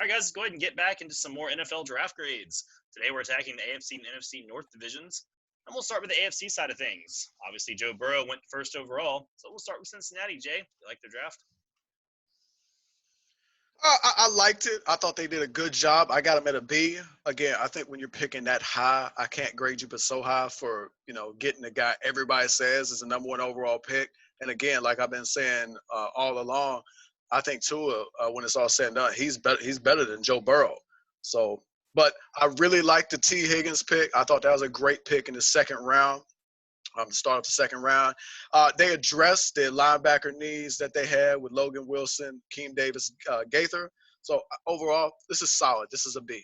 All right, guys, let's go ahead and get back into some more NFL draft grades. Today we're attacking the AFC and NFC North divisions. And we'll start with the AFC side of things. Obviously, Joe Burrow went first overall, so we'll start with Cincinnati. Jay, you like their draft? I liked it. I thought they did a good job. I got them at a B. Again, I think when you're picking that high, I can't grade you but so high for, getting the guy everybody says is the number one overall pick. And again, like I've been saying all along, I think Tua, when it's all said and done, he's better. He's better than Joe Burrow. So, but I really liked the T. Higgins pick. I thought that was a great pick in the second round. To start off the second round. They addressed the linebacker needs that they had with Logan Wilson, Keem Davis, Gaither. So overall, this is solid. This is a B.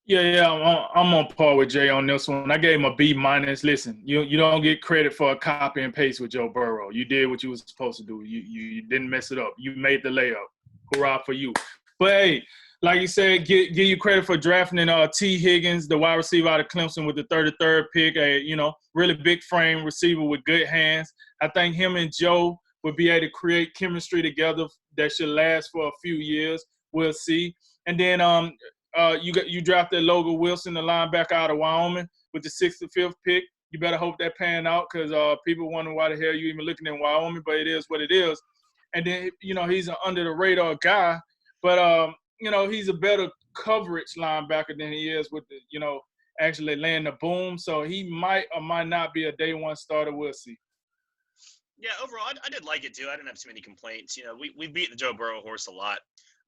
Yeah, I'm on par with Jay on this one. I gave him a B minus. Listen, you don't get credit for a copy and paste with Joe Burrow. You did what you were supposed to do. You didn't mess it up. You made the layup. Hurrah for you. But hey, like you said, give you credit for drafting T. Higgins, the wide receiver out of Clemson, with the 33rd pick. Really big frame receiver with good hands. I think him and Joe would be able to create chemistry together that should last for a few years. We'll see. And then you drafted Logan Wilson, the linebacker out of Wyoming, with the 65th pick. You better hope that pan out because people wonder why the hell you even looking in Wyoming, but it is what it is. And then, he's an under-the-radar guy, but he's a better coverage linebacker than he is with actually laying the boom. So he might or might not be a day one starter. We'll see. Yeah, overall, I did like it too. I didn't have too many complaints. We beat the Joe Burrow horse a lot,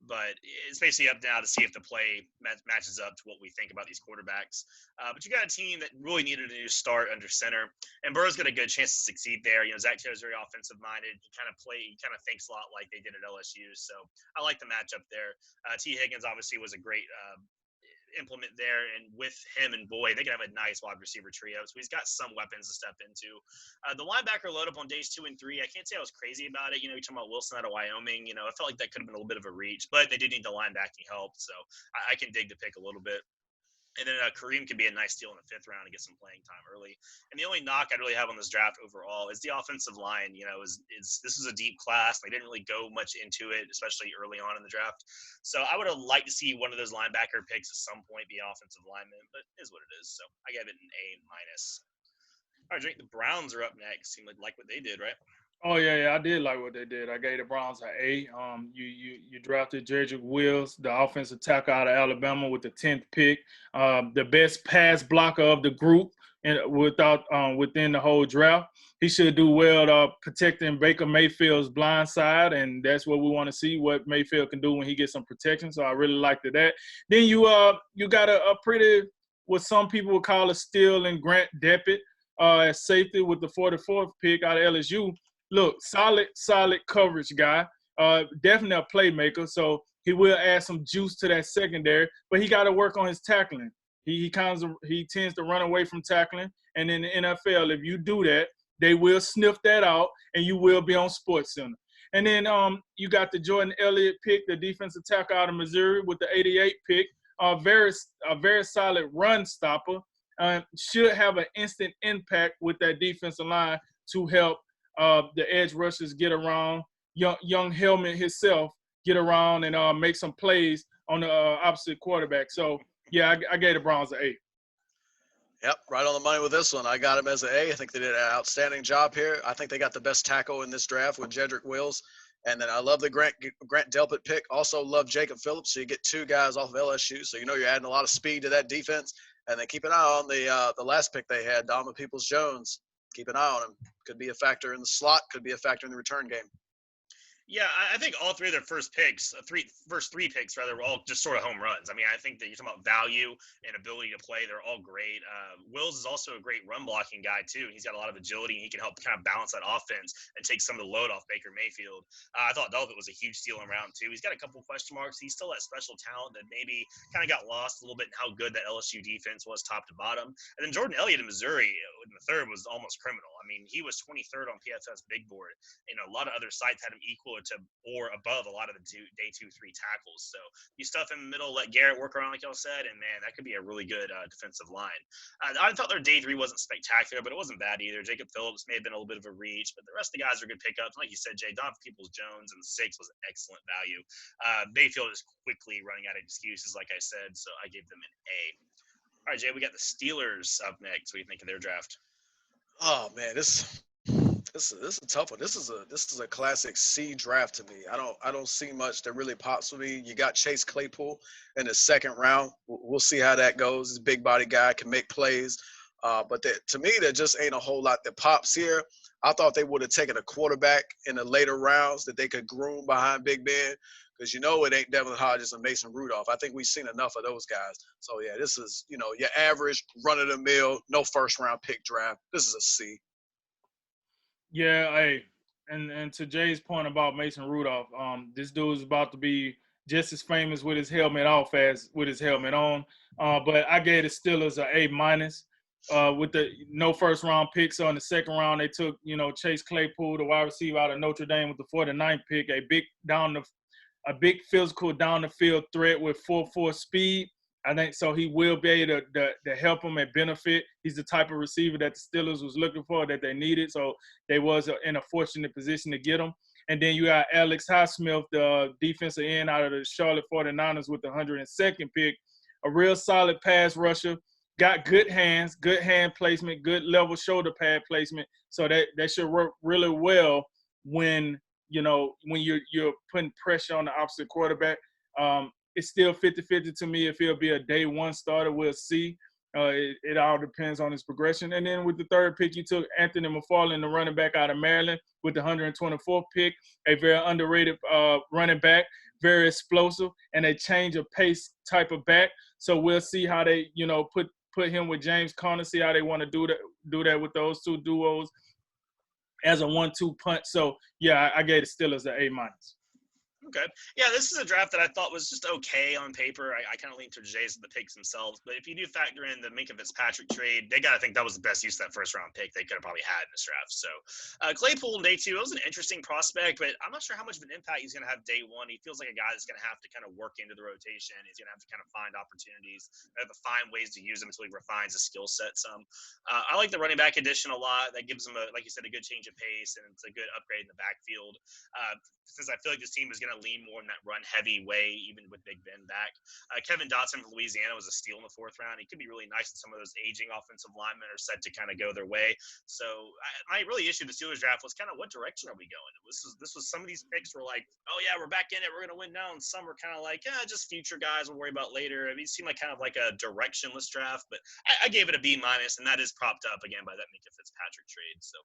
but it's basically up now to see if the play matches up to what we think about these quarterbacks. But you got a team that really needed a new start under center, and Burrow's got a good chance to succeed there. Zach Taylor's very offensive-minded. He kind of thinks a lot like they did at LSU. So I like the matchup there. T. Higgins obviously was a great implement there, and with him and Boyd, they can have a nice wide receiver trio. So he's got some weapons to step into. The linebacker load up on days 2 and 3, I can't say I was crazy about it. You're talking about Wilson out of Wyoming. I felt like that could have been a little bit of a reach, but they did need the linebacking help, so I can dig the pick a little bit. And then Kareem could be a nice steal in the 5th round to get some playing time early. And the only knock I really have on this draft overall is the offensive line. This is a deep class. They didn't really go much into it, especially early on in the draft. So I would have liked to see one of those linebacker picks at some point be offensive lineman, but it is what it is. So I gave it an A minus. All right, Drake, the Browns are up next. Seemed like what they did, right? Oh yeah, I did like what they did. I gave the Browns an A. You drafted Jedrick Wills, the offensive tackle out of Alabama, with the 10th pick, the best pass blocker of the group, and within the whole draft. He should do well protecting Baker Mayfield's blind side, and that's what we want to see, what Mayfield can do when he gets some protection. So I really liked that. Then you got a pretty, what some people would call a steal, in Grant Delpit as safety with the 44th pick out of LSU. Look, solid coverage guy. Definitely a playmaker. So he will add some juice to that secondary, but he got to work on his tackling. He tends to run away from tackling. And in the NFL, if you do that, they will sniff that out, and you will be on SportsCenter. And then you got the Jordan Elliott pick, the defensive tackle out of Missouri, with the 88th pick. A very solid run stopper. Should have an instant impact with that defensive line to help the edge rushers get around, young Hellman himself get around and make some plays on the opposite quarterback. So, yeah, I gave the Browns an A. Yep, right on the money with this one. I got him as an A. I think they did an outstanding job here. I think they got the best tackle in this draft with Jedrick Wills. And then I love the Grant Delpit pick. Also love Jacob Phillips. So you get 2 guys off of LSU. So you're adding a lot of speed to that defense. And then keep an eye on the last pick they had, Donovan Peoples-Jones. Keep an eye on him. Could be a factor in the slot. Could be a factor in the return game. Yeah, I think all 3 of their first 3 picks, were all just sort of home runs. I mean, I think that you're talking about value and ability to play. They're all great. Wills is also a great run blocking guy, too. He's got a lot of agility, and he can help kind of balance that offense and take some of the load off Baker Mayfield. I thought Delpit was a huge steal in round 2. He's got a couple question marks. He's still that special talent that maybe kind of got lost a little bit in how good that LSU defense was top to bottom. And then Jordan Elliott in Missouri in the 3rd was almost criminal. I mean, he was 23rd on PFF's big board. A lot of other sites had him equal or above a lot of the day 2-3 tackles. So you stuff in the middle, let Garrett work around, like y'all said, and man, that could be a really good defensive line. I thought their day 3 wasn't spectacular, but it wasn't bad either. Jacob Phillips may have been a little bit of a reach, but the rest of the guys are good pickups. Like you said, Jay, Donovan Peoples-Jones in the 6 was an excellent value. Mayfield is quickly running out of excuses, like I said, so I gave them an A. All right, Jay, we got the Steelers up next. What do you think of their draft? Oh man, this is a tough one. This is a classic C draft to me. I don't see much that really pops for me. You got Chase Claypool in the 2nd round. We'll see how that goes. He's a big body guy, can make plays. But to me, there just ain't a whole lot that pops here. I thought they would have taken a quarterback in the later rounds that they could groom behind Big Ben, because it ain't Devin Hodges and Mason Rudolph. I think we've seen enough of those guys. So yeah, this is your average run of the mill, no 1st round pick draft. This is a C. Yeah, hey, and to Jay's point about Mason Rudolph, this dude is about to be just as famous with his helmet off as with his helmet on. But I gave the Steelers an A-, with the no 1st round pick. So in the 2nd round, they took Chase Claypool, the wide receiver out of Notre Dame, with the 49th pick, a big physical down the field threat with 4.4 speed. I think so. He will be able to help them and benefit. He's the type of receiver that the Steelers was looking for, that they needed. So they was in a fortunate position to get him. And then you got Alex Highsmith, the defensive end out of the Charlotte 49ers, with the 102nd pick. A real solid pass rusher. Got good hands, good hand placement, good level shoulder pad placement. So that should work really well when you're putting pressure on the opposite quarterback. It's still 50-50 to me if he'll be a day 1 starter. We'll see. It all depends on his progression. And then with the 3rd pick, you took Anthony McFarland, the running back out of Maryland, with the 124th pick, a very underrated running back, very explosive, and a change of pace type of back. So we'll see how they, put him with James Conner, see how they want to do that with those two duos as a 1-2 punch. So, yeah, I gave the Steelers an A-. Okay. Yeah, this is a draft that I thought was just okay on paper. I kind of lean towards Jays and the picks themselves. But if you do factor in the Minkah Fitzpatrick trade, they got to think that was the best use of that 1st round pick they could have probably had in this draft. So Claypool in day 2, it was an interesting prospect, but I'm not sure how much of an impact he's going to have day 1. He feels like a guy that's going to have to kind of work into the rotation. He's going to have to kind of find opportunities, have to find ways to use him until he refines his skill set some. I like the running back addition a lot. That gives him, like you said, a good change of pace, and it's a good upgrade in the backfield. Since I feel like this team is going to lean more in that run-heavy way, even with Big Ben back. Kevin Dotson from Louisiana was a steal in the 4th round. He could be really nice, and some of those aging offensive linemen are set to kind of go their way. So my really issue with the Steelers draft was kind of, what direction are we going? This was some of these picks were like, oh yeah, we're back in it, we're going to win now. And some were kind of like, just future guys we'll worry about later. I mean, it seemed like kind of like a directionless draft, but I gave it a B-, and that is propped up again by that Minkah Fitzpatrick trade. So,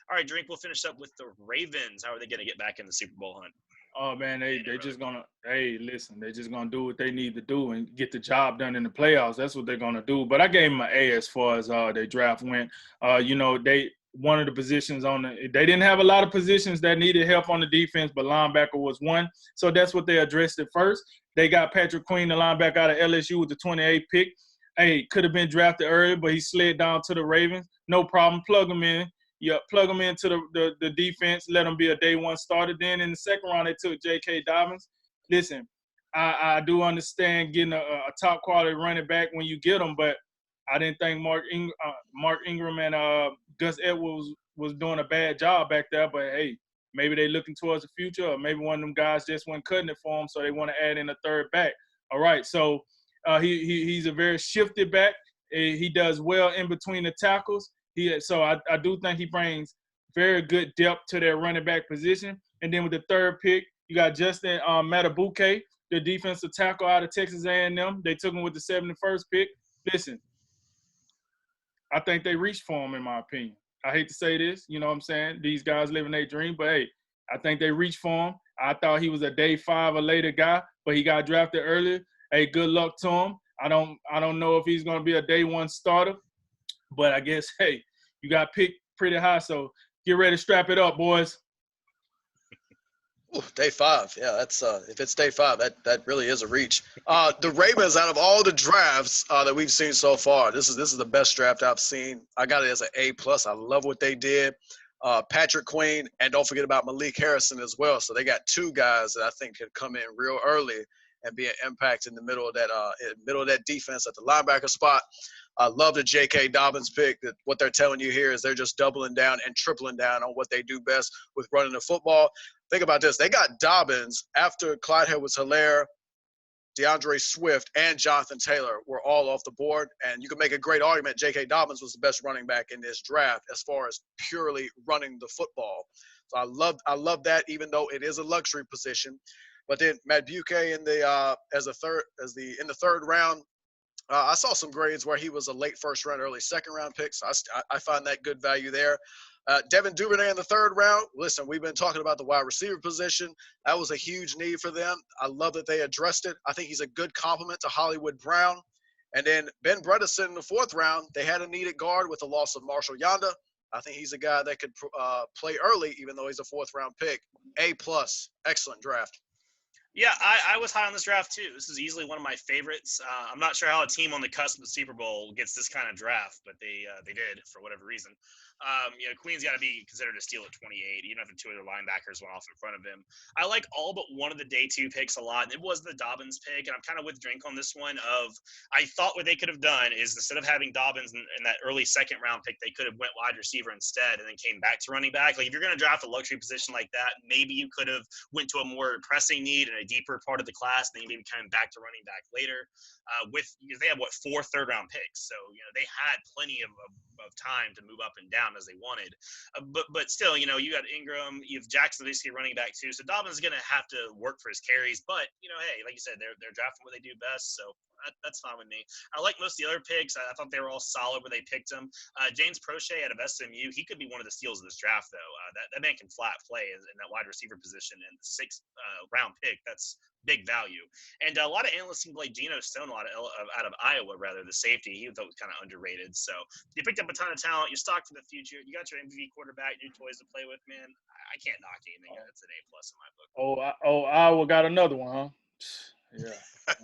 all right, Drink, we'll finish up with the Ravens. How are they going to get back in the Super Bowl hunt? Oh man, they're just gonna they're just gonna do what they need to do and get the job done in the playoffs. That's what they're gonna do. But I gave them an A as far as their draft went. They one of the positions they didn't have a lot of positions that needed help on the defense, but linebacker was one. So that's what they addressed at first. They got Patrick Queen, the linebacker out of LSU, with the 28th pick. Could have been drafted earlier, but he slid down to the Ravens. No problem. Plug him in. Yeah, plug them into the defense, let them be a day 1 starter. Then in the 2nd round, they took J.K. Dobbins. Listen, I do understand getting a top quality running back when you get them, but I didn't think Mark Ingram and Gus Edwards was doing a bad job back there. But hey, maybe they looking towards the future, or maybe one of them guys just wasn't cutting it for them, so they want to add in a 3rd back. All right, so he's a very shifted back. He does well in between the tackles. So I do think he brings very good depth to their running back position. And then with the 3rd pick, you got Justin Matabuke, the defensive tackle out of Texas A&M. They took him with the 71st pick. Listen, I think they reached for him, in my opinion. I hate to say this, you know what I'm saying? These guys living their dream, but hey, I think they reached for him. I thought he was a day 5 or later guy, but he got drafted earlier. Hey, good luck to him. I don't know if he's going to be a day 1 starter. But I guess, hey, you got picked pretty high, so get ready to strap it up, boys. Ooh, day 5. Yeah, that's if it's day 5, that really is a reach. The Ravens, out of all the drafts that we've seen so far, this is the best draft I've seen. I got it as an A+. I love what they did. Patrick Queen, and don't forget about Malik Harrison as well. So they got two guys that I think can come in real early and be an impact in the middle of that defense at the linebacker spot. I love the J.K. Dobbins pick. That what they're telling you here is they're just doubling down and tripling down on what they do best with running the football. Think about this. They got Dobbins after Clyde Edwards-Helaire, DeAndre Swift, and Jonathan Taylor were all off the board. And you can make a great argument J.K. Dobbins was the best running back in this draft as far as purely running the football. So I love that, even though it is a luxury position. But then Matt Buquet in the third round, I saw some grades where he was a late first round, early second round pick. So I find that good value there. Devin Duvernay in the third round. Listen, we've been talking about the wide receiver position. That was a huge need for them. I love that they addressed it. I think he's a good complement to Hollywood Brown. And then Ben Bredeson in the fourth round. They had a needed guard with the loss of Marshall Yanda. I think he's a guy that could play early, even though he's a fourth round pick. A+, excellent draft. Yeah, I was high on this draft too. This is easily one of my favorites. I'm not sure how a team on the cusp of the Super Bowl gets this kind of draft, but they did for whatever reason. Queen's got to be considered a steal at 28, even if the two other linebackers went off in front of him. I like all but one of the day two picks a lot. It was the Dobbins pick, and I'm kind of with Drink on this one. I thought what they could have done is instead of having Dobbins in that early second round pick, they could have went wide receiver instead and then came back to running back. Like if you're going to draft a luxury position like that, maybe you could have went to a more pressing need and a deeper part of the class, then you maybe coming back to running back later. Because they have 4 third-round picks, so they had plenty of time to move up and down as they wanted. But still, you got Ingram, you have Jackson basically running back too. So Dobbins is going to have to work for his carries. But hey, like you said, they're drafting what they do best, so that's fine with me. I like most of the other picks. I thought they were all solid when they picked them. James Prochet out of SMU, he could be one of the steals of this draft, though. That man can flat play in that wide receiver position, and the 6th round pick, that's big value. And a lot of analysts seem like Geno Stone out of Iowa, rather, the safety. He thought was kind of underrated. So you picked up a ton of talent. You're stocked for the future. You got your MVP quarterback, new toys to play with, man. I can't knock anything. That's an A+ in my book. Iowa got another one, huh? Yeah.